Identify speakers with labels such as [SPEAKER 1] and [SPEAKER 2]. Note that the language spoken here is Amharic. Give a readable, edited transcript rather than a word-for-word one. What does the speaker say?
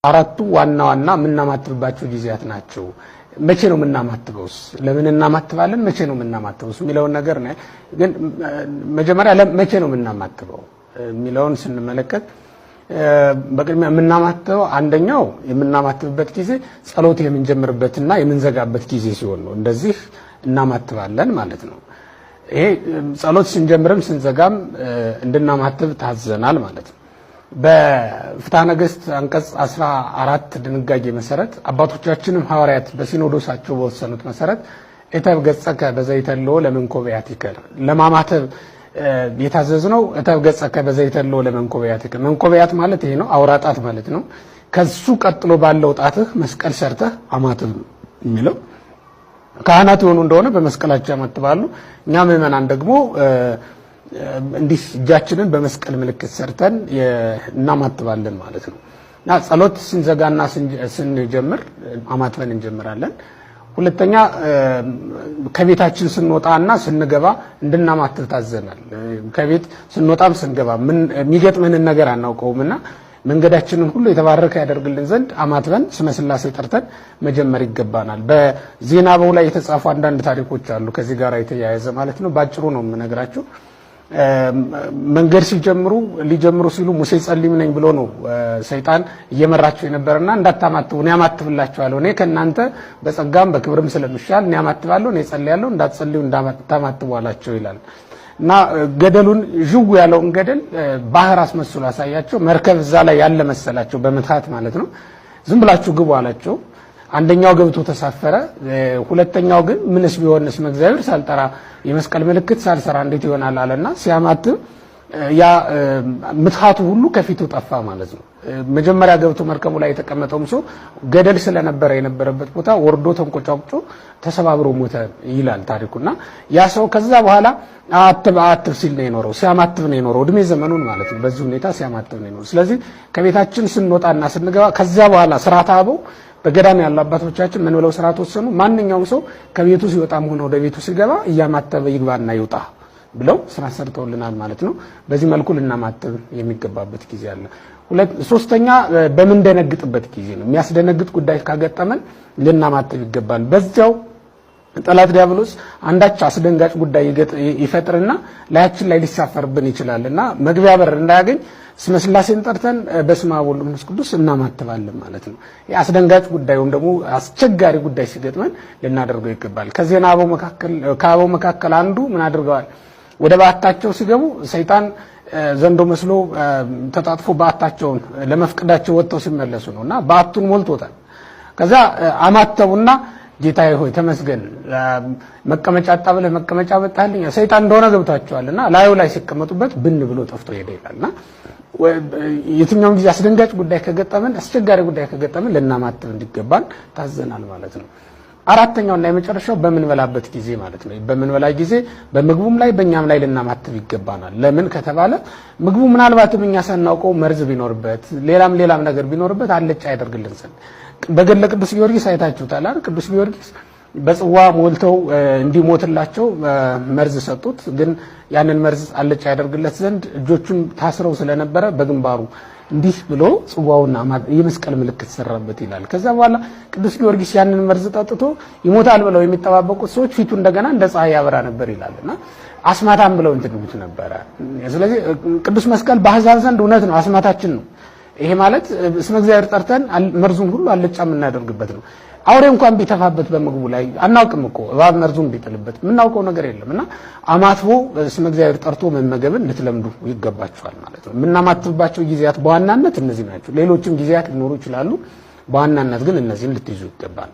[SPEAKER 1] አራቱ ዋና ዋና ምናማትባቸው ጊዜያት ናቸው። መቼ ነው ምናማትበውስ? ለምን እናማትባለን? መቼ ነው ምናማትበውስ የሚለውን ነገር ነው። ግን መጀመሪያ መቼ ነው ምናማትበው የሚለውን ስንመለከት በቅድሚያ ምናማትበው አንደኛው የምናማትብበት ጊዜ ጸሎት የምንጀምርበትና የምንዘጋበት ጊዜ ሲሆን ነው። እንደዚህ እናማትባለን ማለት ነው። ይሄ ጸሎት ስንጀምርም ስንዘጋም እንድናማትብ ታዘናል ማለት ነው። በፍትሐ ነገሥት አንቀጽ 14 ድንጋጌ መሰረት አባቶቻችንም ሐዋርያት በሲኖዶሳቸው በወሰኑት መሰረት እተብ ገጸከ በዘይተልዎ ለመንኮቢያቲከ ለማማተብ የታዘዝነው እተብ ገጸከ በዘይተልዎ ለመንኮቢያቲከ። መንኮቢያት ማለት ይሄ ነው፣ አውራጣት ማለት ነው። ከሱ ቀጥሎ ባለው ጣትህ መስቀል ሰርተህ አማትብ የሚለው ካህናት የሆኑ እንደሆነ በመስቀላቸው ያማትባሉ። እኛ ምእመናን ደግሞ እንዲህ እጃችንን በመስቀል ምልክት ሰርተን እናማትባለን ማለት ነው። እና ጸሎት ስንዘጋና ስንጀምር አማትበን እንጀምራለን። ሁለተኛ ከቤታችን ስንወጣና ስንገባ እንድናማትብ ታዘናል። ከቤት ስንወጣም ስንገባ የሚገጥመንን ነገር አናውቀውምና መንገዳችንን ሁሉ የተባረከ ያደርግልን ዘንድ አማትበን ስመ ሥላሴ ጠርተን መጀመር ይገባናል። በዜና አበው ላይ የተጻፉ አንዳንድ ታሪኮች አሉ ከዚህ ጋር የተያያዘ ማለት ነው። ባጭሩ ነው የምነግራችሁ። መንገድ ሊጀምሩ ሲሉ ሙሴ ጸልም ነኝ ብሎ ነው ሰይጣን እየመራቸው የነበረና እንዳታማትቡ እኔ አማትብላችኋለሁ፣ እኔ ከናንተ በጸጋም በክብርም ስለምሻል እኔ አማትባለሁ፣ እኔ ጸልያለሁ፣ እንዳትጸልዩ እንዳታማትቡ አላቸው ይላል። እና ገደሉን ዥው ያለውን ገደል ባህር አስመስሎ አሳያቸው። መርከብ እዛ ላይ ያለ መሰላቸው በመታት ማለት ነው። ዝም ብላችሁ ግቡ አላቸው። አንደኛው ገብቶ ተሳፈረ። ሁለተኛው ግን ምንስ ቢሆንስ እግዚአብሔር ሳልጠራ የመስቀል ምልክት ሳልሰራ እንዴት ይሆናል አለና ሲያማትብ ያ ምትሃቱ ሁሉ ከፊቱ ጠፋ ማለት ነው። መጀመሪያ ገብቶ መርከቡ ላይ የተቀመጠውም ሰው ገደል ስለነበረ የነበረበት ቦታ ወርዶ ተንቆጫቁጮ ተሰባብሮ ሞተ ይላል ታሪኩና ያ ሰው ከዛ በኋላ አትብ ሲል ነው የኖረው፣ ሲያማትብ ነው የኖረው እድሜ ዘመኑን ማለት ነው። በዚህ ሁኔታ ሲያማትብ ነው የኖረው። ስለዚህ ከቤታችን ስንወጣና ስንገባ ከዛ በኋላ ሥርዓተ አበው በገዳም ያሉ አባቶቻችን ምን ብለው ሥርዓት ወሰኑ? ማንኛውም ሰው ከቤቱ ሲወጣም ሆነ ወደ ቤቱ ሲገባ እያማተበ ይግባና ይውጣ ብለው ስራ ሰርተውልናል ማለት ነው። በዚህ መልኩ ልናማትብ የሚገባበት ጊዜ አለ። ሶስተኛ በምንደነግጥበት ጊዜ ነው። የሚያስደነግጥ ጉዳይ ካገጠመን ልናማትብ ይገባል። በዚያው ጠላት ዲያብሎስ አንዳች አስደንጋጭ ጉዳይ ይፈጥርና ላያችን ላይ ሊሳፈርብን ይችላልና መግቢያ በር እንዳያገኝ ስመ ሥላሴን ጠርተን በስመ አብ ወወልድ ወመንፈስ ቅዱስ እናማትባለን ማለት ነው። የአስደንጋጭ ጉዳይ ወይም ደግሞ አስቸጋሪ ጉዳይ ሲገጥመን ልናደርገው ይገባል። ከዜና አበው መካከል አንዱ ምን አድርገዋል? ወደ በዓታቸው ሲገቡ ሰይጣን ዘንዶ መስሎ ተጣጥፎ በዓታቸውን ለመፍቀዳቸው ወጥተው ሲመለሱ ነውና በዓቱን ሞልቶታል። ከዛ አማተቡና ጌታዬ ሆይ ተመስገን መቀመጫ አጣብለህ መቀመጫ መጣልኝ። ሰይጣን እንደሆነ ገብታቸዋልና ላዩ ላይ ሲቀመጡበት ብን ብሎ ጠፍቶ ሄደ ይላልና የትኛውም ጊዜ አስደንጋጭ ጉዳይ ከገጠመን አስቸጋሪ ጉዳይ ከገጠመን ልናማትብ እንዲገባን ታዘናል ማለት ነው። አራተኛውና የመጨረሻው በምንበላበት ጊዜ ማለት ነው። በምንበላ ጊዜ በምግቡም ላይ በእኛም ላይ ልናማትብ ይገባናል። ለምን ከተባለ ምግቡ ምናልባትም እኛ ሳናውቀው መርዝ ቢኖርበት ሌላም ነገር ቢኖርበት አልጫ ያደርግልን ዘንድ በገድለ ቅዱስ ጊዮርጊስ አይታችሁታል አይደል? ቅዱስ ጊዮርጊስ በጽዋ ሞልተው እንዲሞትላቸው መርዝ ሰጡት። ግን ያንን መርዝ አልጫ ያደርግለት ዘንድ እጆቹን ታስረው ስለነበረ በግንባሩ እንዲህ ብሎ ጽዋውና የመስቀል ምልክት ሰራበት ይላል። ከዛ በኋላ ቅዱስ ጊዮርጊስ ያንን መርዝ ጠጥቶ ይሞታል ብለው የሚጠባበቁት ሰዎች ፊቱ እንደገና እንደ ፀሐይ ያበራ ነበር ይላልና አስማታም ብለው እንትንጉት ነበር። ስለዚህ ቅዱስ መስቀል በአሕዛብ ዘንድ እውነት ነው፣ አስማታችን ነው። ይሄ ማለት ስመ እግዚአብሔር ጠርተን መርዙን ሁሉ አልጫ የምናደርግበት ነው። አውሬ እንኳን ቢተፋበት በምግቡ ላይ አናውቅም እኮ እባብ መርዙን ቢጥልበት የምናውቀው ነገር የለምና አማትቦ ስመ እግዚአብሔር ጠርቶ መመገብን ልትለምዱ ይገባችኋል ማለት ነው። የምናማትብባቸው ጊዜያት በዋናነት እነዚህ ናቸው። ሌሎችም ጊዜያት ሊኖሩ ይችላሉ። በዋናነት ግን እነዚህን ልትይዙ ይገባል።